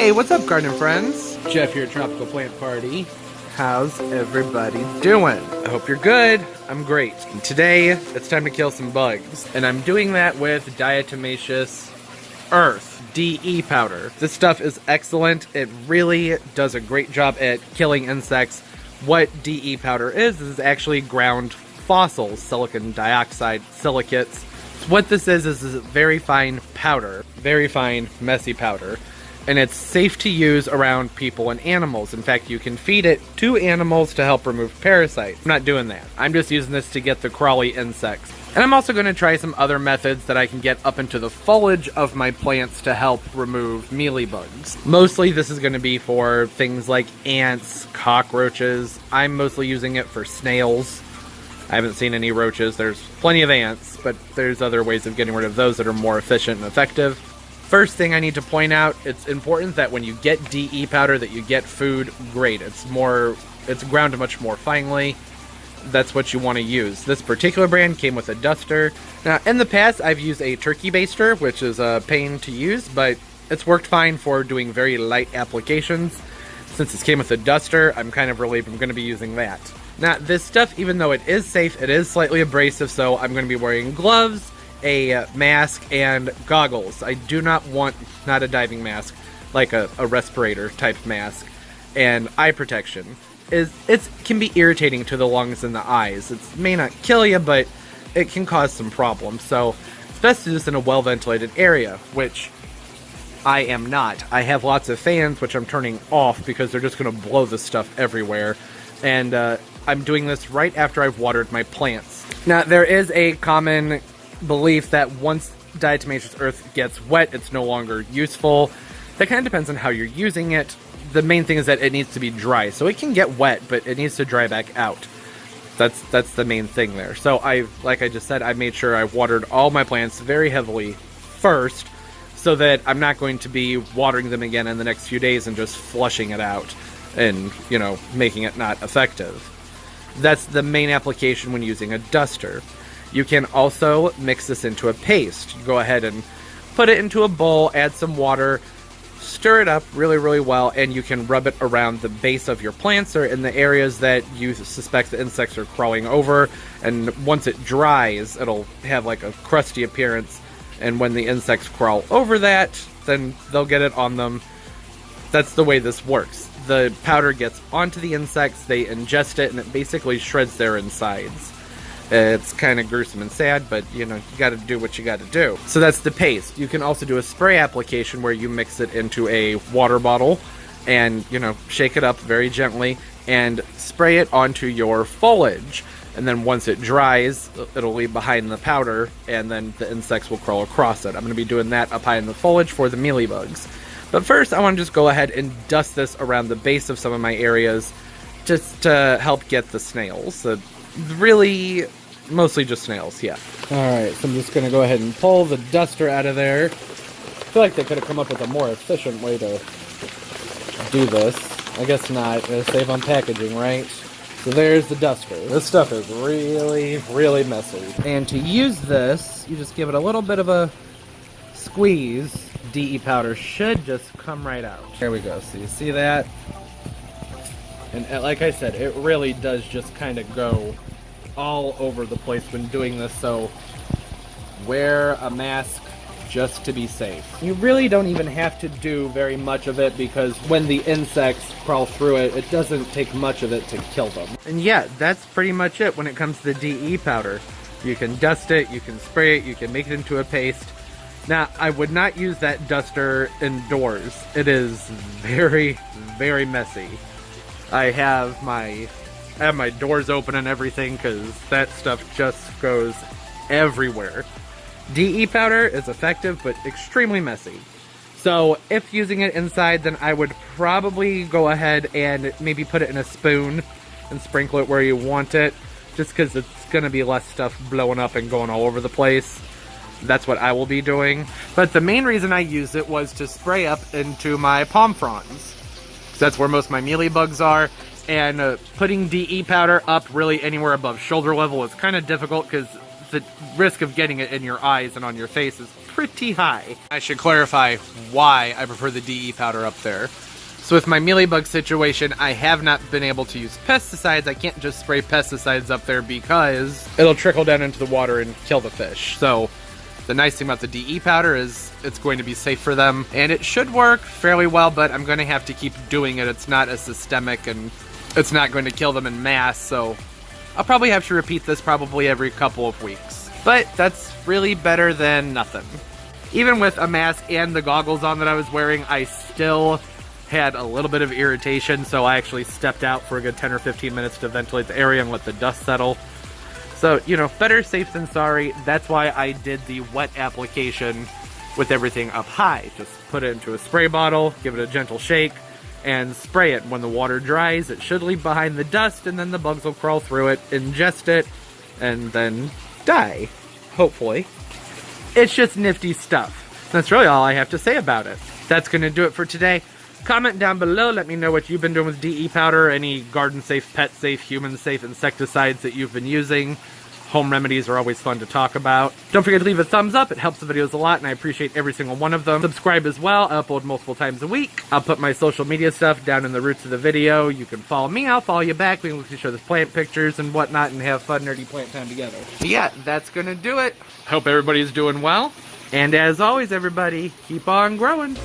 Hey, what's up, garden friends? Jeff here at Tropical Plant Party. How's everybody doing? I hope you're good. I'm great. And today, it's time to kill some bugs. And I'm doing that with Diatomaceous Earth DE powder. This stuff is excellent. It really does a great job at killing insects. What DE powder is actually ground fossils, silicon dioxide silicates. So what this is a very fine powder, very fine, messy powder. And it's safe to use around people and animals. In fact, you can feed it to animals to help remove parasites. I'm not doing that. I'm just using this to get the crawly insects. And I'm also going to try some other methods that I can get up into the foliage of my plants to help remove mealy bugs. Mostly this is going to be for things like ants, cockroaches. I'm mostly using it for snails. I haven't seen any roaches. There's plenty of ants, but there's other ways of getting rid of those that are more efficient and effective. First thing I need to point out, it's important that when you get DE powder that you get food grade. It's ground much more finely. That's what you want to use. This particular brand came with a duster. Now, in the past, I've used a turkey baster, which is a pain to use, but it's worked fine for doing very light applications. Since this came with a duster, I'm kind of relieved I'm going to be using that. Now, this stuff, even though it is safe, it is slightly abrasive, so I'm going to be wearing gloves, a mask, and goggles. I do not want, not a diving mask, like a respirator type mask, and eye protection. It can be irritating to the lungs and the eyes. It may not kill you, but it can cause some problems. So it's best to do this in a well-ventilated area, which I am not. I have lots of fans, which I'm turning off because they're just going to blow this stuff everywhere. And I'm doing this right after I've watered my plants. Now, there is a common belief that once diatomaceous earth gets wet, it's no longer useful. That kind of depends on how you're using it. The main thing is that it needs to be dry. So it can get wet, but it needs to dry back out. That's the main thing there. So like I just said, I made sure I watered all my plants very heavily first, so that I'm not going to be watering them again in the next few days and just flushing it out and, you know, making it not effective. That's the main application when using a duster. You can also mix this into a paste. You go ahead and put it into a bowl, add some water, stir it up really, really well, and you can rub it around the base of your plants or in the areas that you suspect the insects are crawling over. And once it dries, it'll have like a crusty appearance. And when the insects crawl over that, then they'll get it on them. That's the way this works. The powder gets onto the insects, they ingest it, and it basically shreds their insides. It's kind of gruesome and sad, but, you know, you got to do what you got to do. So that's the paste. You can also do a spray application where you mix it into a water bottle and, you know, shake it up very gently and spray it onto your foliage. And then once it dries, it'll leave behind the powder, and then the insects will crawl across it. I'm going to be doing that up high in the foliage for the mealy bugs. But first, I want to just go ahead and dust this around the base of some of my areas just to help get the snails. Really, mostly just snails, yeah. Alright, so I'm just going to go ahead and pull the duster out of there. I feel like they could have come up with a more efficient way to do this. I guess not. Gonna save on packaging, right? So there's the duster. This stuff is really, really messy. And to use this, you just give it a little bit of a squeeze. DE powder should just come right out. There we go. So you see that? And like I said, it really does just kind of go all over the place when doing this, so wear a mask just to be safe. You really don't even have to do very much of it, because when the insects crawl through it, it doesn't take much of it to kill them. And yeah, that's pretty much it when it comes to the DE powder. You can dust it, you can spray it, you can make it into a paste. Now, I would not use that duster indoors. It is very, very messy. I have my doors open and everything because that stuff just goes everywhere. DE powder is effective but extremely messy. So if using it inside, then I would probably go ahead and maybe put it in a spoon and sprinkle it where you want it, just because it's going to be less stuff blowing up and going all over the place. That's what I will be doing. But the main reason I used it was to spray up into my palm fronds. That's where most of my mealy bugs are, and putting DE powder up really anywhere above shoulder level is kind of difficult because the risk of getting it in your eyes and on your face is pretty high. I should clarify why I prefer the DE powder up there. So with my mealybug situation, I have not been able to use pesticides. I can't just spray pesticides up there because it'll trickle down into the water and kill the fish. So the nice thing about the DE powder is it's going to be safe for them, and it should work fairly well, but I'm going to have to keep doing it. It's not as systemic, and it's not going to kill them in mass, so I'll probably have to repeat this probably every couple of weeks. But that's really better than nothing. Even with a mask and the goggles on that I was wearing, I still had a little bit of irritation, so I actually stepped out for a good 10 or 15 minutes to ventilate the area and let the dust settle. So, you know, better safe than sorry. That's why I did the wet application with everything up high. Just put it into a spray bottle, give it a gentle shake, and spray it. When the water dries, it should leave behind the dust, and then the bugs will crawl through it, ingest it, and then die. Hopefully. It's just nifty stuff. That's really all I have to say about it. That's going to do it for today. Comment down below, let me know what you've been doing with DE powder, any garden safe, pet safe, human safe insecticides that you've been using. Home remedies are always fun to talk about. Don't forget to leave a thumbs up, it helps the videos a lot and I appreciate every single one of them. Subscribe as well, I upload multiple times a week. I'll put my social media stuff down in the roots of the video. You can follow me, I'll follow you back. We can show the plant pictures and whatnot and have fun nerdy plant time together. But yeah, that's gonna do it. Hope everybody's doing well. And as always everybody, keep on growing.